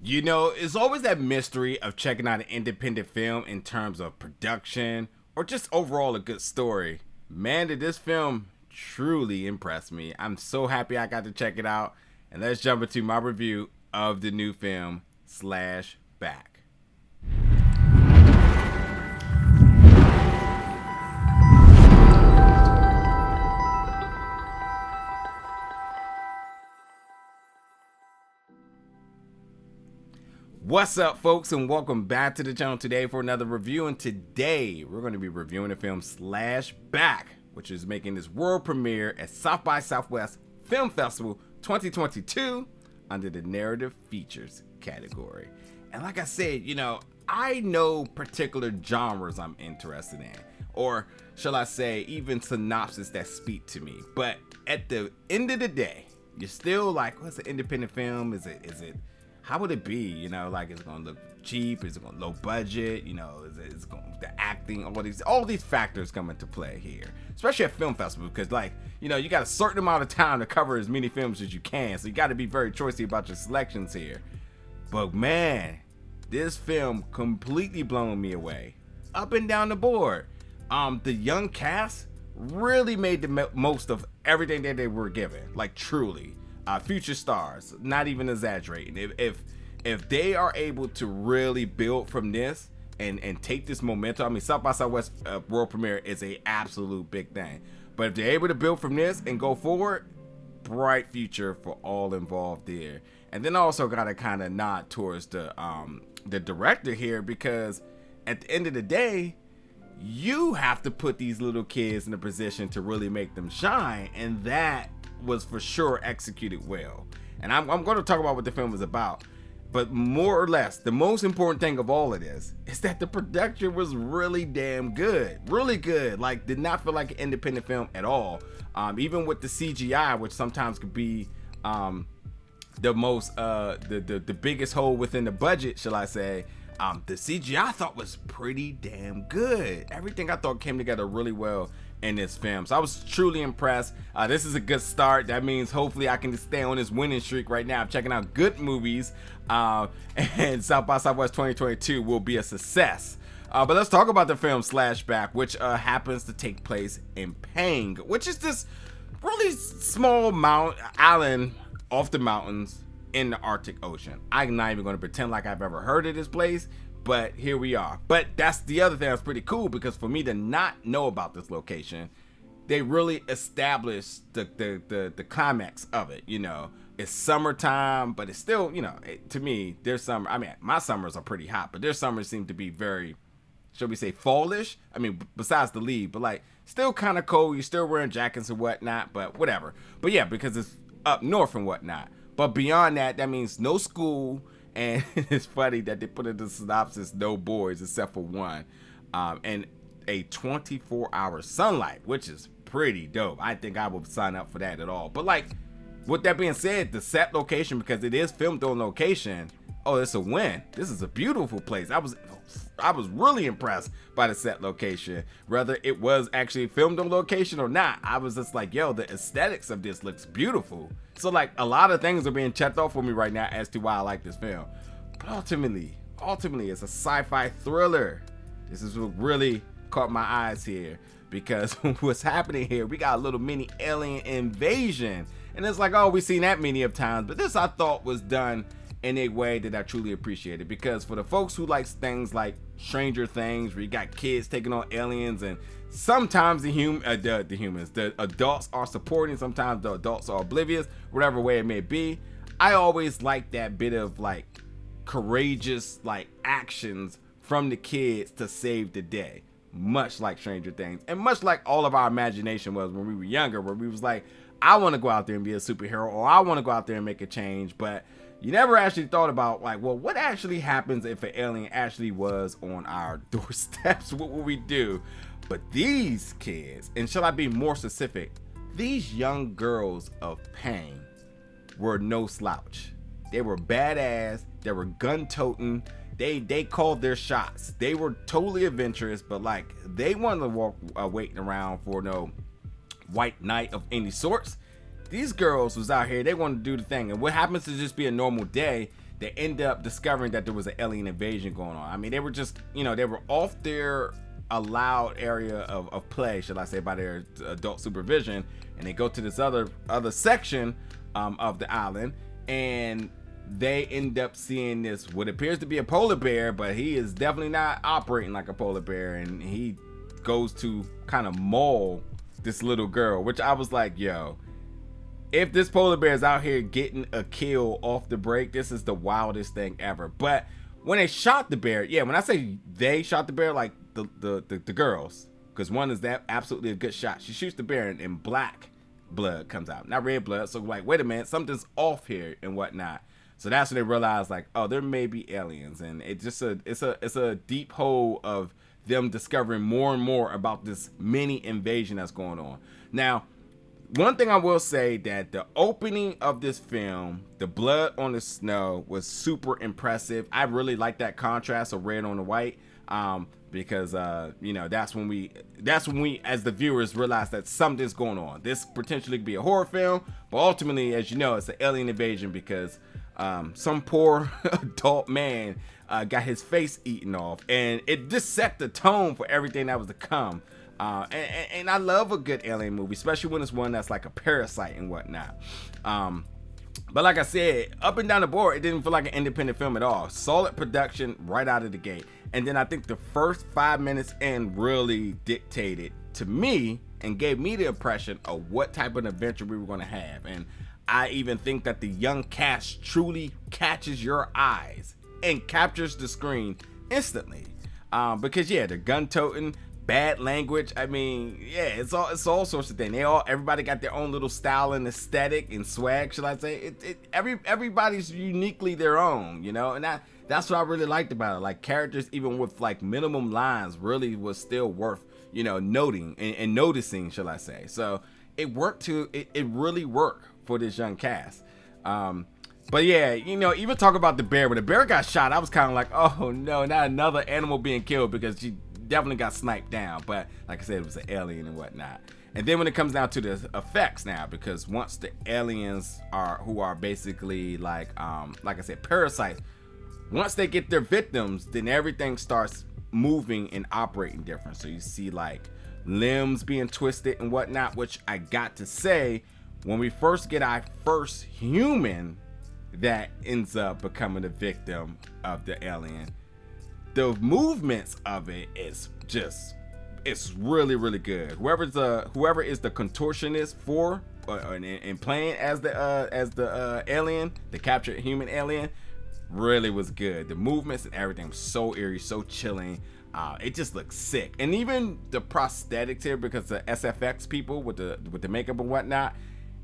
You know, it's always that mystery of checking out an independent film in terms of production or just overall a good story. Man, did this film truly impress me. I'm so happy I got to check it out. And let's jump into my review of the new film, Slash Back. What's up, folks, and welcome back to the channel today for another review. And today we're going to be reviewing the film Slash Back, which is making its world premiere at South by Southwest Film Festival 2022 under the narrative features category. And like I said, you know, I know particular genres I'm interested in, or shall I say even synopsis that speak to me. But at the end of the day, you're still like, what's an independent film? Is it how would it be? You know, like, is it gonna look cheap? Is it gonna low budget? You know, is it gonna, the acting, all these factors come into play here, especially at film festival, because, like, you know, you got a certain amount of time to cover as many films as you can, so you got to be very choosy about your selections here. But man, this film completely blown me away, up and down the board. The young cast really made the most of everything that they were given, like, truly. Future stars, not even exaggerating. If they are able to really build from this and take this momentum, I mean, South by Southwest world premiere is a absolute big thing. But if they're able to build from this and go forward, bright future for all involved there. And then I also got to kind of nod towards the director here, because at the end of the day, you have to put these little kids in a position to really make them shine, and that was for sure executed well. And I'm going to talk about what the film is about, but more or less, the most important thing of all of this is that the production was really damn good. Really good. Like, did not feel like an independent film at all. Even with the CGI, which sometimes could be the most the biggest hole within the budget, shall I say. The CGI I thought was pretty damn good. Everything I thought came together really well in this film, so I was truly impressed. This is a good start. That means hopefully I can stay on this winning streak right now. I'm checking out good movies, and South by Southwest 2022 will be a success. But let's talk about the film Slash Back, which happens to take place in Pang, which is this really small island off the mountains in the Arctic Ocean. I'm not even going to pretend like I've ever heard of this place, but here we are. But that's the other thing that's pretty cool, because for me to not know about this location, they really established the climax of it. You know, it's summertime, but it's still, you know, to me, their summer, I mean, my summers are pretty hot, but their summers seem to be very, shall we say, fallish. I mean, besides the lead, but like still kind of cold. You're still wearing jackets and whatnot, but whatever. But yeah, because it's up north and whatnot. But beyond that, that means no school, and it's funny that they put in the synopsis, no boys except for one, and a 24-hour sunlight, which is pretty dope. I think I would sign up for that at all. But like, with that being said, the set location, because it is filmed on location, oh, it's a win. This is a beautiful place. I was really impressed by the set location, whether it was actually filmed on location or not. I was just like, yo, the aesthetics of this looks beautiful. So like, a lot of things are being checked off for me right now as to why I like this film. But ultimately it's a sci-fi thriller. This is what really caught my eyes here, because what's happening here, we got a little mini alien invasion, and it's like, oh, we've seen that many of times, but this I thought was done in a way that I truly appreciated, because for the folks who likes things like Stranger Things, where you got kids taking on aliens, and sometimes the adults are supporting, sometimes the adults are oblivious, whatever way it may be, I always like that bit of like courageous like actions from the kids to save the day, much like Stranger Things, and much like all of our imagination was when we were younger, where we was like, I want to go out there and be a superhero, or I want to go out there and make a change. But you never actually thought about, like, well, what actually happens if an alien actually was on our doorsteps? What would we do? But these kids, and shall I be more specific, these young girls of Pang were no slouch. They were badass. They were gun-toting. They called their shots. They were totally adventurous, but like, they wanted to walk waiting around for no white knight of any sorts. These girls was out here, they wanted to do the thing. And what happens to just be a normal day, they end up discovering that there was an alien invasion going on. I mean, they were just, they were off their allowed area of play, should I say, by their adult supervision, and they go to this other section of the island, and they end up seeing this what appears to be a polar bear, but he is definitely not operating like a polar bear, and he goes to kind of maul this little girl, which I was like, yo, if this polar bear is out here getting a kill off the break, this is the wildest thing ever. But when they shot the bear, when I say they shot the bear, like the girls, because one is that absolutely a good shot. She shoots the bear and black blood comes out, not red blood. So like, wait a minute, something's off here and whatnot. So that's when they realize, like, oh, there may be aliens, and it's just it's a deep hole of them discovering more and more about this mini invasion that's going on. Now, one thing I will say, that the opening of this film, the blood on the snow, was super impressive. I really like that contrast of red on the white, because that's when we as the viewers realize that something's going on. This potentially could be a horror film, but ultimately, as you know, it's an alien invasion, because some poor adult man got his face eaten off, and it just set the tone for everything that was to come. And I love a good alien movie, especially when it's one that's like a parasite and whatnot. But like I said, up and down the board, it didn't feel like an independent film at all. Solid production right out of the gate. And then I think the first 5 minutes in really dictated to me and gave me the impression of what type of adventure we were going to have. And I even think that the young cast truly catches your eyes and captures the screen instantly. Because they're gun-toting, bad language. I mean, it's all sorts of things. Everybody got their own little style and aesthetic and swag, should I say? Everybody's uniquely their own, and that's what I really liked about it. Like, characters, even with like minimum lines, really was still worth noting and noticing, shall I say? So it worked it really worked for this young cast. But even talk about the bear. When the bear got shot, I was kind of like, oh no, not another animal being killed, because she definitely got sniped down. But like I said, it was an alien and whatnot. And then when it comes down to the effects now, because once the aliens who are basically like I said, parasites, once they get their victims, then everything starts moving and operating different. So you see like limbs being twisted and whatnot, which I got to say, when we first get our first human that ends up becoming a victim of the alien, the movements of it is just, it's really, really good. Whoever is the contortionist for and playing as the alien, the captured human alien, really was good. The movements and everything was so eerie, so chilling. It just looks sick. And even the prosthetics here, because the SFX people with the makeup and whatnot,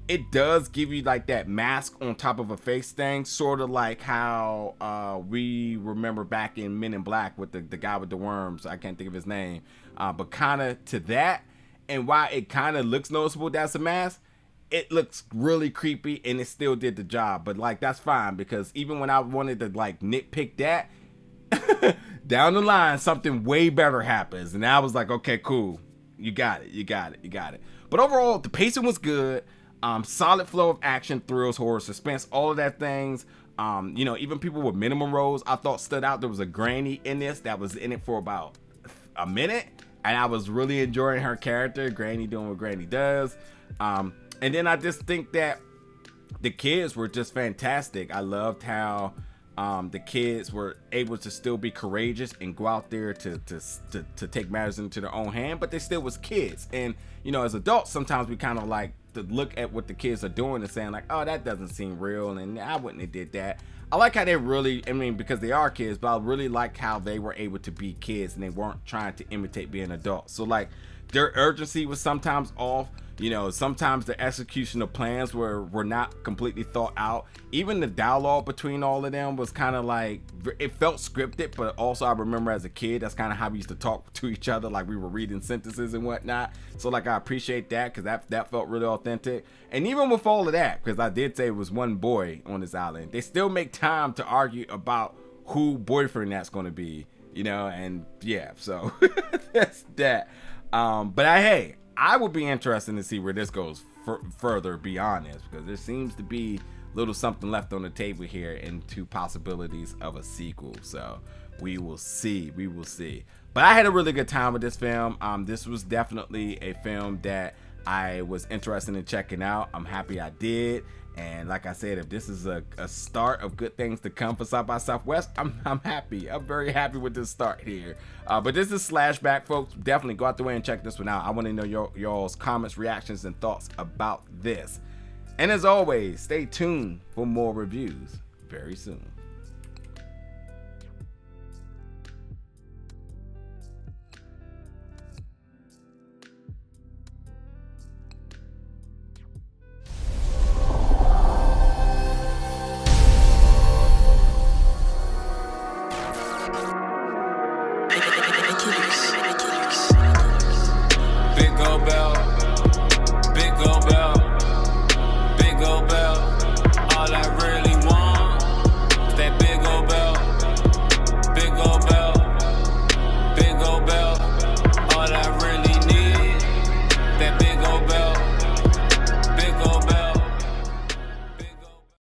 it does give you like that mask on top of a face thing, sort of like how we remember back in Men in Black with the guy with the worms. I can't think of his name, but kind of to that. And while it kind of looks noticeable that's a mask, it looks really creepy, and it still did the job. But like, that's fine, because even when I wanted to like nitpick that, down the line something way better happens, and I was like, okay, cool, you got it. But overall, the pacing was good. Solid flow of action, thrills, horror, suspense, all of that things. Even people with minimum roles I thought stood out. There was a granny in this that was in it for about a minute, and I was really enjoying her character, Granny doing what Granny does. And then I just think that the kids were just fantastic. I loved how the kids were able to still be courageous and go out there to take matters into their own hand, but they still was kids. And as adults, sometimes we kind of like to look at what the kids are doing and saying like, oh, that doesn't seem real, and I wouldn't have did that. I like how they really, because they are kids, but I really like how they were able to be kids and they weren't trying to imitate being adults. So like, their urgency was sometimes off. Sometimes the execution of plans were not completely thought out. Even the dialogue between all of them was kind of like, it felt scripted, but also I remember as a kid, that's kind of how we used to talk to each other, like we were reading sentences and whatnot. So like, I appreciate that, because that felt really authentic. And even with all of that, because I did say it was one boy on this island, they still make time to argue about who boyfriend that's going to be, and so that's that. But I would be interested to see where this goes further beyond this, because there seems to be little something left on the table here into possibilities of a sequel. So we will see. But I had a really good time with this film. This was definitely a film that I was interested in checking out. I'm happy I did. And like I said, if this is a start of good things to come for South by Southwest, I'm happy. I'm very happy with this start here. But this is Slashback, folks. Definitely go out the way and check this one out. I want to know y'all's comments, reactions, and thoughts about this. And as always, stay tuned for more reviews very soon.